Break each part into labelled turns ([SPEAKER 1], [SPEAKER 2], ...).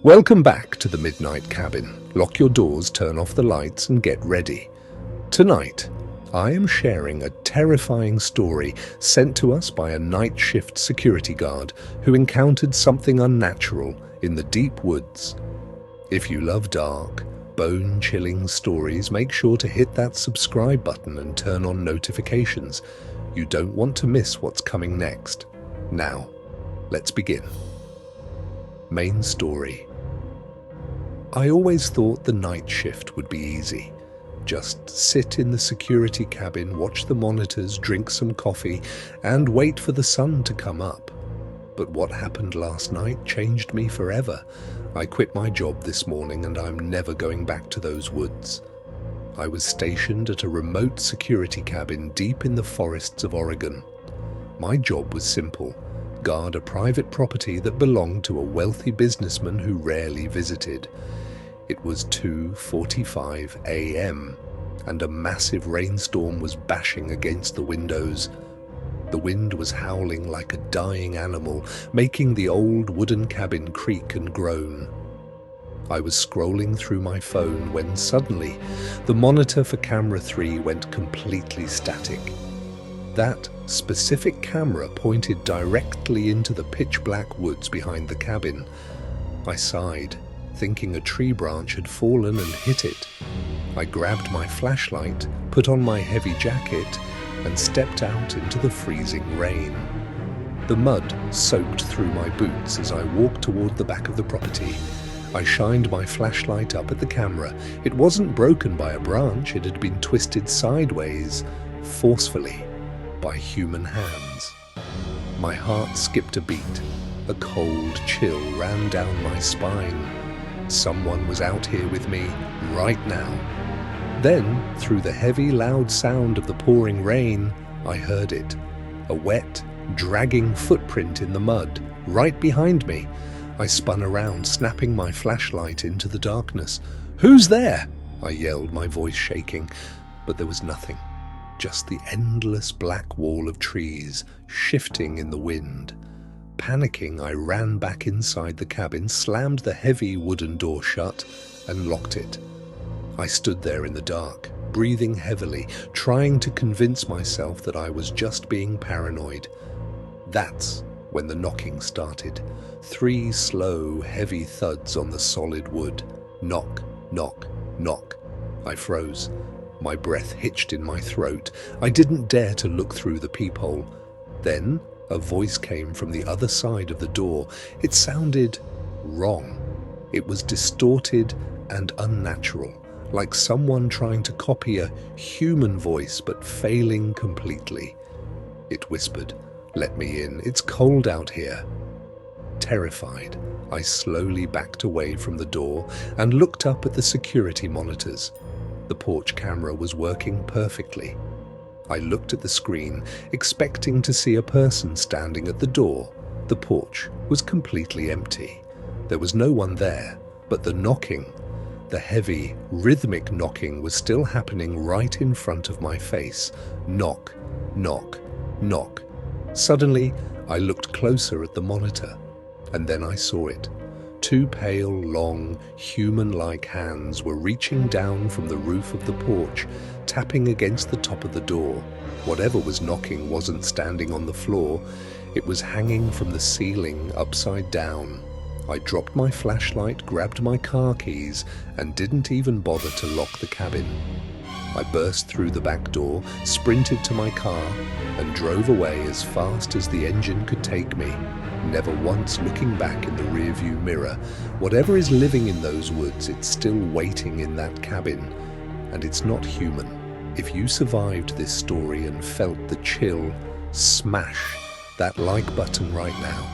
[SPEAKER 1] Welcome back to the Midnight Cabin. Lock your doors, turn off the lights, and get ready. Tonight, I am sharing a terrifying story sent to us by a night shift security guard who encountered something unnatural in the deep woods. If you love dark, bone-chilling stories, make sure to hit that subscribe button and turn on notifications. You don't want to miss what's coming next. Now, let's begin. Main story. I always thought the night shift would be easy. Just sit in the security cabin, watch the monitors, drink some coffee, and wait for the sun to come up. But what happened last night changed me forever. I quit my job this morning and I'm never going back to those woods. I was stationed at a remote security cabin deep in the forests of Oregon. My job was simple: guard a private property that belonged to a wealthy businessman who rarely visited. It was 2:45 a.m. and a massive rainstorm was bashing against the windows. The wind was howling like a dying animal, making the old wooden cabin creak and groan. I was scrolling through my phone when suddenly the monitor for camera 3 went completely static. That specific camera pointed directly into the pitch-black woods behind the cabin. I sighed, thinking a tree branch had fallen and hit it. I grabbed my flashlight, put on my heavy jacket, and stepped out into the freezing rain. The mud soaked through my boots as I walked toward the back of the property. I shined my flashlight up at the camera. It wasn't broken by a branch, it had been twisted sideways, forcefully, by human hands. My heart skipped a beat. A cold chill ran down my spine. Someone was out here with me, right now. Then, through the heavy, loud sound of the pouring rain, I heard it. A wet, dragging footprint in the mud, right behind me. I spun around, snapping my flashlight into the darkness. "Who's there?" I yelled, my voice shaking. But there was nothing. Just the endless black wall of trees, shifting in the wind. Panicking, I ran back inside the cabin, slammed the heavy wooden door shut, and locked it. I stood there in the dark, breathing heavily, trying to convince myself that I was just being paranoid. That's when the knocking started. 3 slow, heavy thuds on the solid wood. Knock, knock, knock. I froze. My breath hitched in my throat. I didn't dare to look through the peephole. Then a voice came from the other side of the door. It sounded wrong. It was distorted and unnatural, like someone trying to copy a human voice but failing completely. It whispered, "Let me in. It's cold out here." Terrified, I slowly backed away from the door and looked up at the security monitors. The porch camera was working perfectly. I looked at the screen, expecting to see a person standing at the door. The porch was completely empty. There was no one there, but the knocking, the heavy, rhythmic knocking, was still happening right in front of my face. Knock, knock, knock. Suddenly, I looked closer at the monitor, and then I saw it. 2 pale, long, human-like hands were reaching down from the roof of the porch, tapping against the top of the door. Whatever was knocking wasn't standing on the floor. It was hanging from the ceiling, upside down. I dropped my flashlight, grabbed my car keys, and didn't even bother to lock the cabin. I burst through the back door, sprinted to my car, and drove away as fast as the engine could take me, never once looking back in the rearview mirror. Whatever is living in those woods, it's still waiting in that cabin, and it's not human. If you survived this story and felt the chill, smash that like button right now.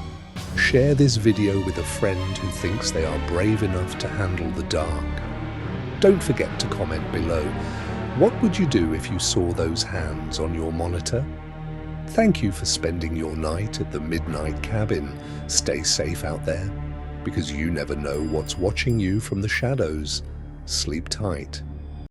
[SPEAKER 1] Share this video with a friend who thinks they are brave enough to handle the dark. Don't forget to comment below. What would you do if you saw those hands on your monitor? Thank you for spending your night at the Midnight Cabin. Stay safe out there, because you never know what's watching you from the shadows. Sleep tight.